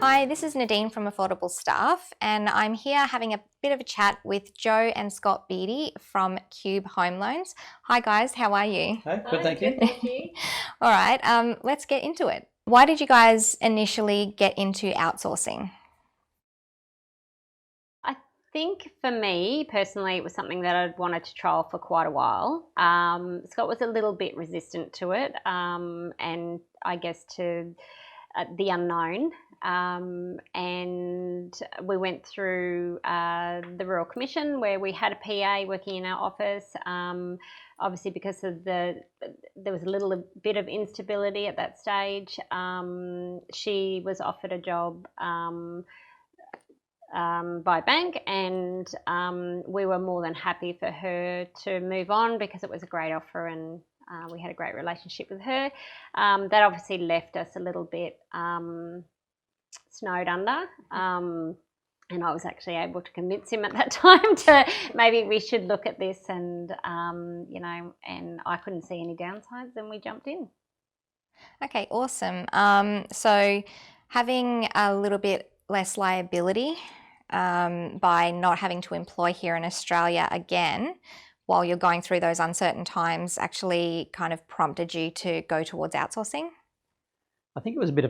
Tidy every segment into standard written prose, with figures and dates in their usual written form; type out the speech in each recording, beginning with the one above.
Hi, this is Nadine from Affordable Staff, and I'm here having a bit of a chat with Joe and Scott Beattie from Cube Home Loans. Hi guys, how are you? Hey, good, thank you. Good, thank you. All right, let's get into it. Why did you guys initially get into outsourcing? I think for me personally, it was something that I'd wanted to trial for quite a while. Scott was a little bit resistant to it, and I guess to the unknown. And we went through the Royal Commission where we had a PA working in our office. Obviously, because of there was a little bit of instability at that stage. She was offered a job by bank, and we were more than happy for her to move on because it was a great offer and we had a great relationship with her. That obviously left us a little bit snowed under. And I was actually able to convince him at that time to maybe we should look at this, and and I couldn't see any downsides, and we jumped in. Okay, awesome. So having a little bit less liability by not having to employ here in Australia again while you're going through those uncertain times actually kind of prompted you to go towards outsourcing? I think it was a bit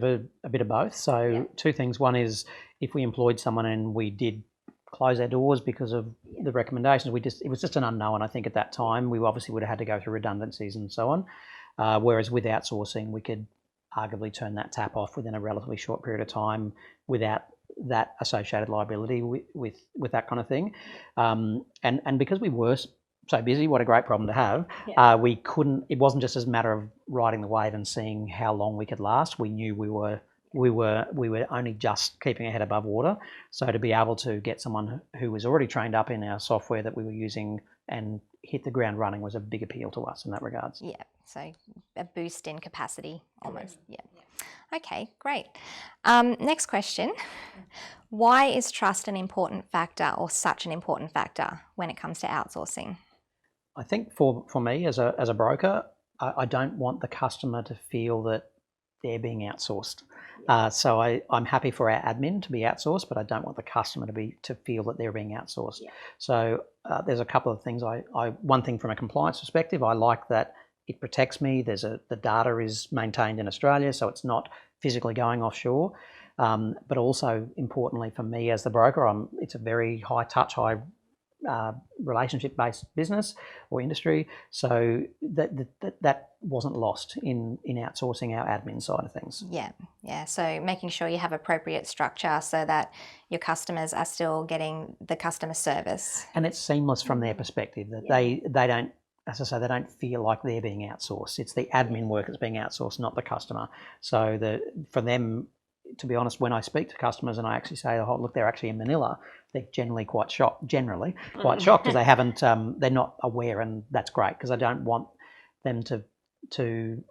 of both. So two things. One is if we employed someone and we did close our doors because of the recommendations, it was just an unknown. I think at that time we obviously would have had to go through redundancies and so on. Whereas with outsourcing, we could arguably turn that tap off within a relatively short period of time without that associated liability with that kind of thing. And because we were so busy, what a great problem to have. We couldn't. It wasn't just as a matter of riding the wave and seeing how long we could last. We knew we were only just keeping our head above water. So to be able to get someone who was already trained up in our software that we were using and hit the ground running was a big appeal to us in that regards. Yeah, so a boost in capacity almost. Yeah. Okay, great. Next question. Why is trust an important factor, or such an important factor, when it comes to outsourcing? I think for me as a broker, I don't want the customer to feel that they're being outsourced. So I'm happy for our admin to be outsourced, but I don't want the customer to feel that they're being outsourced. Yeah. So there's a couple of things. One thing from a compliance perspective, I like that it protects me. The data is maintained in Australia, so it's not physically going offshore. But also importantly for me as the broker, it's a very high touch, high relationship-based business or industry, so that wasn't lost in outsourcing our admin side of things. Yeah. So making sure you have appropriate structure so that your customers are still getting the customer service, and it's seamless from their perspective. That they don't, as I say, they don't feel like they're being outsourced. It's the admin work that's being outsourced, not the customer. So for them, to be honest, when I speak to customers and I actually say, "Oh, look, they're actually in Manila," they're generally quite shocked. Because they haven't, they're not aware, and that's great because I don't want them to.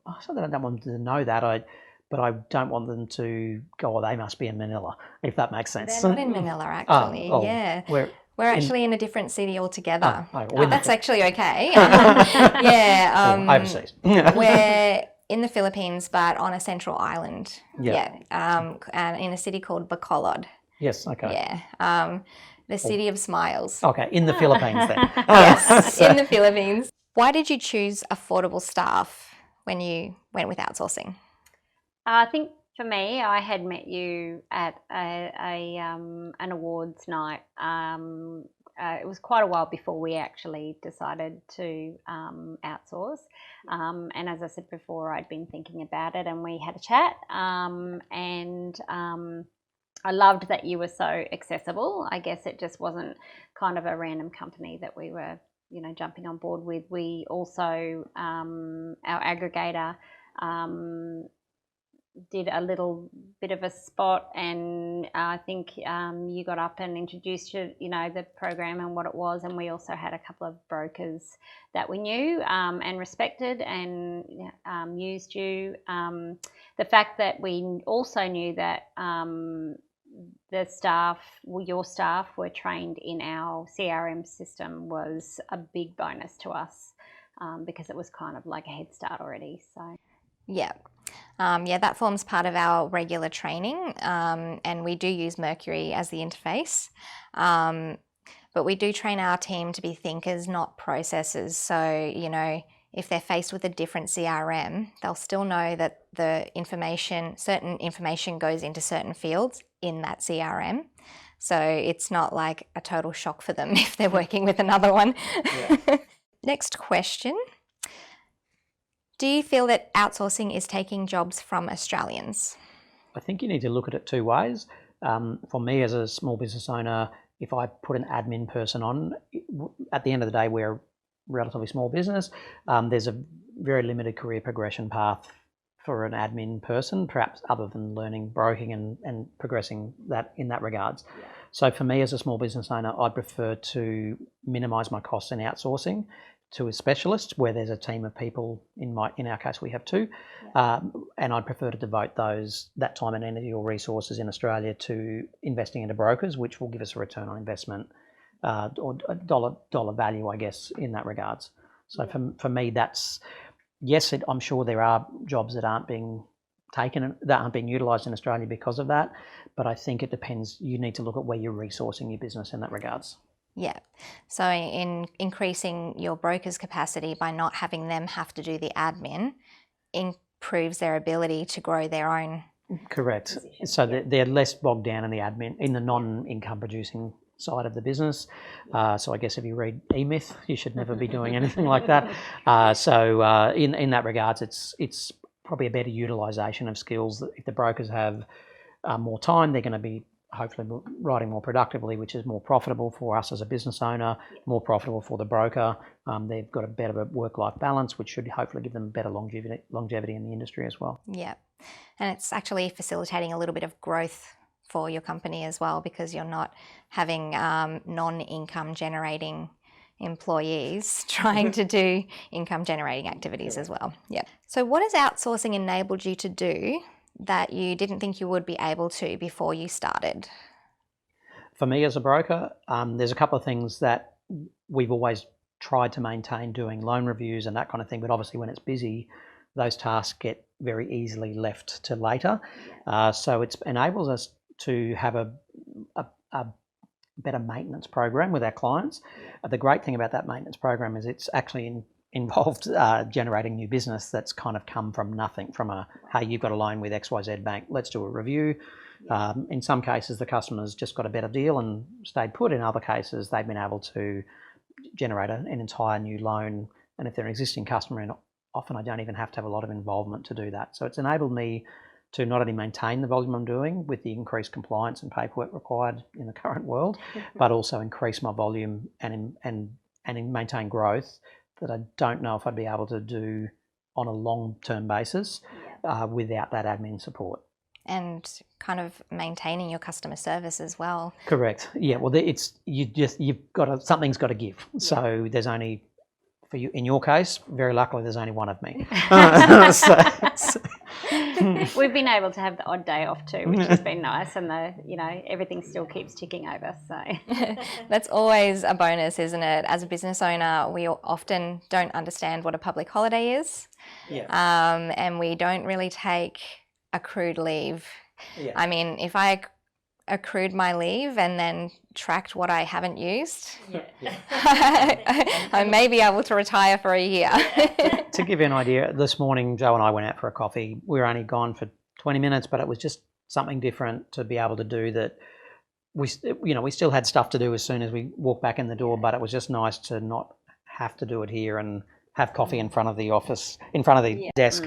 I don't want them to know that. But I don't want them to go, "Oh, they must be in Manila," if that makes sense. They're not in Manila, actually. Yeah. We're actually in a different city altogether. That's actually okay. Overseas. We're in the Philippines, but on a central island. And in a city called Bacolod. Yes, okay. Yeah. The city of smiles. Okay, in the Philippines then. Yes, in the Philippines. Why did you choose Affordable Staff when you went with outsourcing? I think for me, I had met you at an awards night. It was quite a while before we actually decided to outsource. And as I said before, I'd been thinking about it, and we had a chat. I loved that you were so accessible. I guess it just wasn't kind of a random company that we were, jumping on board with. We also, our aggregator, did a little bit of a spot, and I think you got up and introduced the program and what it was, and we also had a couple of brokers that we knew and respected and used you. The fact that we also knew that your staff were trained in our CRM system was a big bonus to us because it was kind of like a head start already. So yeah. Yeah, that forms part of our regular training, and we do use Mercury as the interface. But we do train our team to be thinkers, not processors. So, you know, if they're faced with a different CRM, they'll still know that certain information goes into certain fields in that CRM. So it's not like a total shock for them if they're working with another one. Yeah. Next question. Do you feel that outsourcing is taking jobs from Australians? I think you need to look at it two ways. For me as a small business owner, if I put an admin person on, at the end of the day, we're a relatively small business. There's a very limited career progression path for an admin person, perhaps other than learning broking and progressing that in that regards. Yeah. So for me as a small business owner, I prefer to minimise my costs in outsourcing to a specialist where there's a team of people. In our case, we have two, and I'd prefer to devote that time and energy or resources in Australia to investing into brokers, which will give us a return on investment or a dollar value, I guess, in that regards. So for me, that's yes. I'm sure there are jobs that aren't being taken, that aren't being utilised in Australia because of that, but I think it depends. You need to look at where you're resourcing your business in that regards. Yeah. So in increasing your broker's capacity by not having them have to do the admin improves their ability to grow their own. Correct. So they're less bogged down in the admin, in the non-income producing side of the business. So I guess if you read E-Myth, you should never be doing anything like that. So in that regards, it's probably a better utilisation of skills. If the brokers have more time, they're going to be hopefully writing more productively, which is more profitable for us as a business owner, more profitable for the broker. They've got a better work-life balance, which should hopefully give them better longevity in the industry as well. Yeah, and it's actually facilitating a little bit of growth for your company as well, because you're not having non-income generating employees trying to do income generating activities as well. Yeah. So what has outsourcing enabled you to do that you didn't think you would be able to before you started? For me as a broker, there's a couple of things that we've always tried to maintain, doing loan reviews and that kind of thing, but obviously when it's busy, those tasks get very easily left to later. So it enables us to have a better maintenance program with our clients. The great thing about that maintenance program is it's actually involved generating new business that's kind of come from nothing, from hey, you've got a loan with XYZ Bank, let's do a review. In some cases, the customer's just got a better deal and stayed put. In other cases, they've been able to generate an entire new loan. And if they're an existing customer, and often I don't even have to have a lot of involvement to do that. So it's enabled me to not only maintain the volume I'm doing with the increased compliance and paperwork required in the current world, but also increase my volume and maintain growth that I don't know if I'd be able to do on a long-term basis without that admin support. And kind of maintaining your customer service as well. Correct. Yeah. Well, something's got to give. Yeah. So there's only, for you in your case, very luckily there's only one of me. We've been able to have the odd day off too, which has been nice, and everything still keeps ticking over. So that's always a bonus, isn't it? As a business owner, we often don't understand what a public holiday is, and we don't really take accrued leave. Yeah. I mean, if I accrued my leave and then tracked what I haven't used, I may be able to retire for a year. To give you an idea, this morning Joe and I went out for a coffee. We were only gone for 20 minutes, but it was just something different to be able to do that. We still had stuff to do as soon as we walked back in the door, but it was just nice to not have to do it here and have coffee in front of the office, in front of the desk,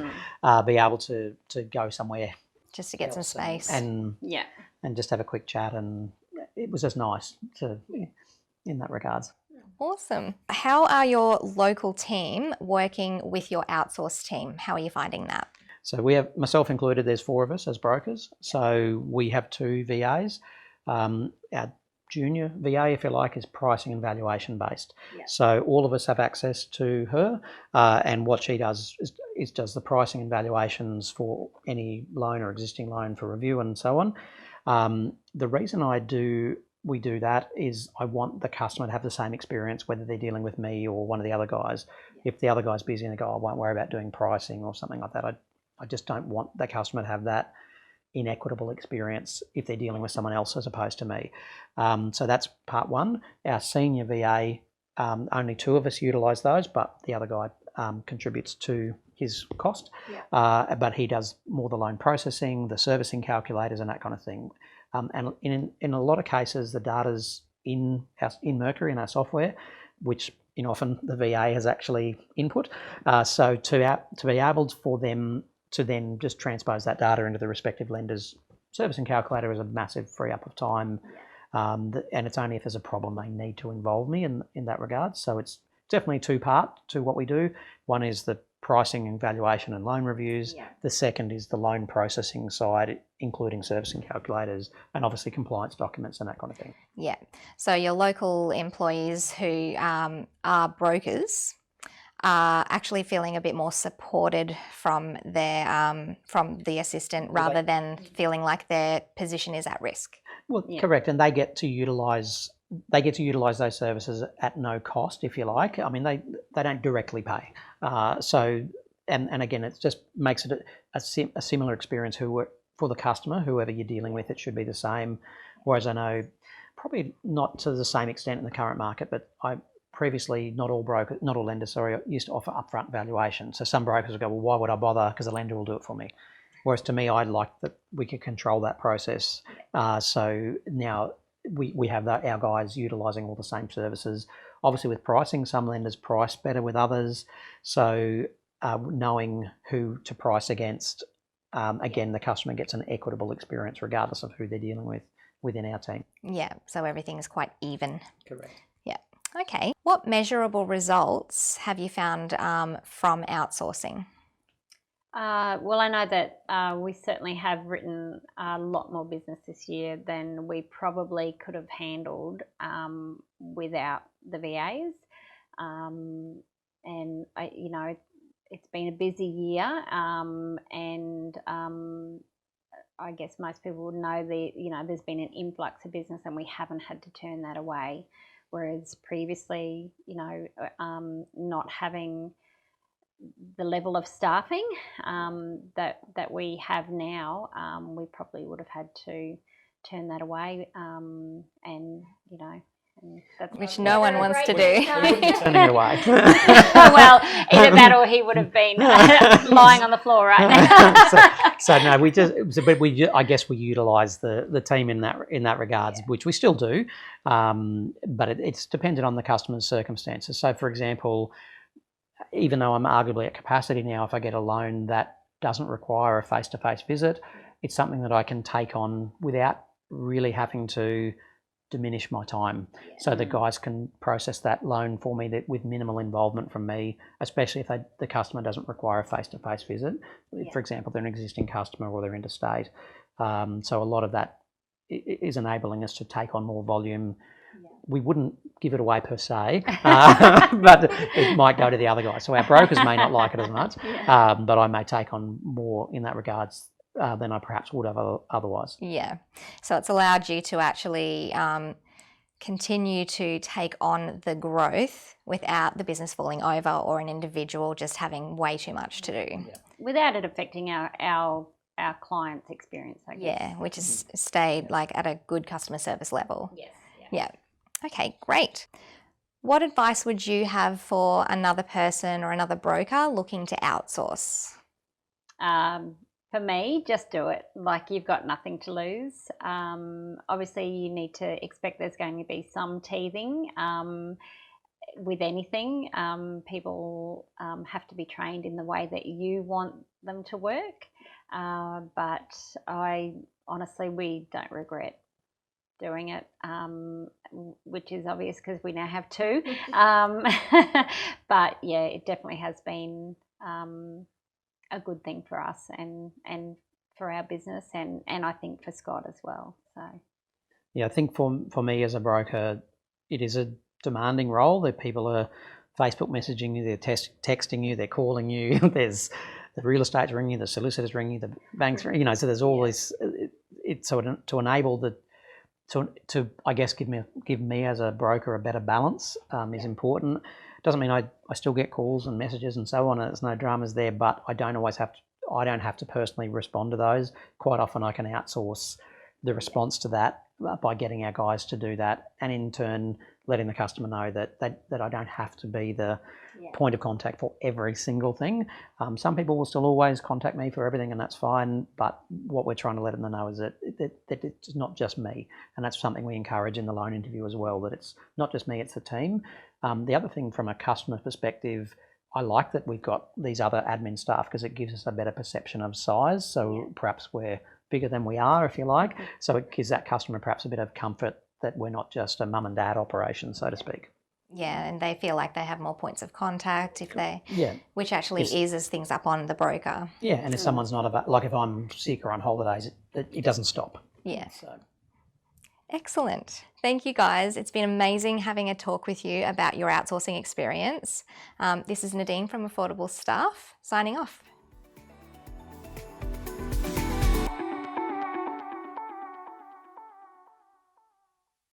be able to go somewhere. Just to get some space. And just have a quick chat, and it was just nice in that regards. Awesome. How are your local team working with your outsourced team? How are you finding that? So we have, myself included, there's 4 of us as brokers. So we have 2 VAs. Our junior VA, if you like, is pricing and valuation based. Yeah. So all of us have access to her, and what she does is does the pricing and valuations for any loan or existing loan for review and so on. The reason we do that is I want the customer to have the same experience, whether they're dealing with me or one of the other guys. If the other guy's busy and they go, I won't worry about doing pricing or something like that, I just don't want the customer to have that inequitable experience if they're dealing with someone else as opposed to me. So that's part one. Our senior VA, only 2 of us utilise those, but the other guy contributes to his cost. But he does more the loan processing, the servicing calculators, and that kind of thing. And in a lot of cases, the data's in Mercury, in our software, which often the VA has actually input. So to be able for them to then just transpose that data into the respective lender's servicing calculator is a massive free up of time. And it's only if there's a problem they need to involve me in that regard. So it's definitely 2-part to what we do. One is the pricing and valuation and loan reviews. The second is the loan processing side, including servicing calculators and obviously compliance documents and that kind of thing. Yeah. So your local employees who are brokers are actually feeling a bit more supported from their from the assistant rather than feeling like their position is at risk. Well, correct, and they get to utilise those services at no cost, if you like. I mean, they don't directly pay. So again, it just makes it a similar experience for the customer, whoever you're dealing with. It should be the same. Whereas I know probably not to the same extent in the current market, but previously not all lenders used to offer upfront valuation. So some brokers would go, well, why would I bother? Because the lender will do it for me. Whereas to me, I like that we could control that process. So now we have our guys utilising all the same services. Obviously with pricing, some lenders price better with others. So knowing who to price against, again, the customer gets an equitable experience regardless of who they're dealing with within our team. Yeah, so everything is quite even. Correct. Yeah. Okay. What measurable results have you found from outsourcing? Well, I know that we certainly have written a lot more business this year than we probably could have handled without the VAs. And it's been a busy year, and I guess most people would know there's been an influx of business, and we haven't had to turn that away. Whereas previously, not having the level of staffing that we have now, we probably would have had to turn that away, and that's which no one wants to do. Turning it away. Well, either that or he would have been lying on the floor right now. so no, I guess we utilise the team in that regards, which we still do, but it's dependent on the customer's circumstances. So, for example, even though I'm arguably at capacity now, if I get a loan that doesn't require a face-to-face visit, it's something that I can take on without really having to diminish my time. So the guys can process that loan for me with minimal involvement from me, especially if the customer doesn't require a face-to-face visit. For example, they're an existing customer or they're interstate. So a lot of that is enabling us to take on more volume. We wouldn't give it away per se, but it might go to the other guy. So our brokers may not like it as much, but I may take on more in that regards than I perhaps would have otherwise. Yeah. So it's allowed you to actually continue to take on the growth without the business falling over or an individual just having way too much to do. Yeah. Without it affecting our client's experience, I guess. Yeah, which has stayed like at a good customer service level. Yes. Yeah. Okay, great. What advice would you have for another person or another broker looking to outsource? For me, just do it. Like, you've got nothing to lose. Obviously, you need to expect there's going to be some teething with anything. People have to be trained in the way that you want them to work. But we don't regret doing it, which is obvious because we now have 2. But yeah, it definitely has been a good thing for us and for our business and I think for Scott as well. So yeah, I think for me as a broker, it is a demanding role. That people are Facebook messaging you, they're texting you, they're calling you. There's the real estate's ringing you, the solicitors ringing you, the banks, so there's all this. To enable to I guess give me as a broker a better balance is important. Doesn't mean I still get calls and messages and so on, and there's no dramas there, but I don't always have to. I don't have to personally respond to those. Quite often I can outsource the response to that by getting our guys to do that, and in turn letting the customer know that I don't have to be the point of contact for every single thing. Some people will still always contact me for everything, and that's fine, but what we're trying to let them know is that it's not just me, and that's something we encourage in the loan interview as well, that it's not just me, it's the team. The other thing from a customer perspective, I like that we've got these other admin staff because it gives us a better perception of size. So perhaps we're bigger than we are, if you like. So it gives that customer perhaps a bit of comfort that we're not just a mum and dad operation, so to speak. Yeah, and they feel like they have more points of contact which actually eases things up on the broker. Yeah, and if someone's not like if I'm sick or on holidays, it doesn't stop. Yeah. So. Excellent. Thank you, guys. It's been amazing having a talk with you about your outsourcing experience. This is Nadine from Affordable Staff, signing off.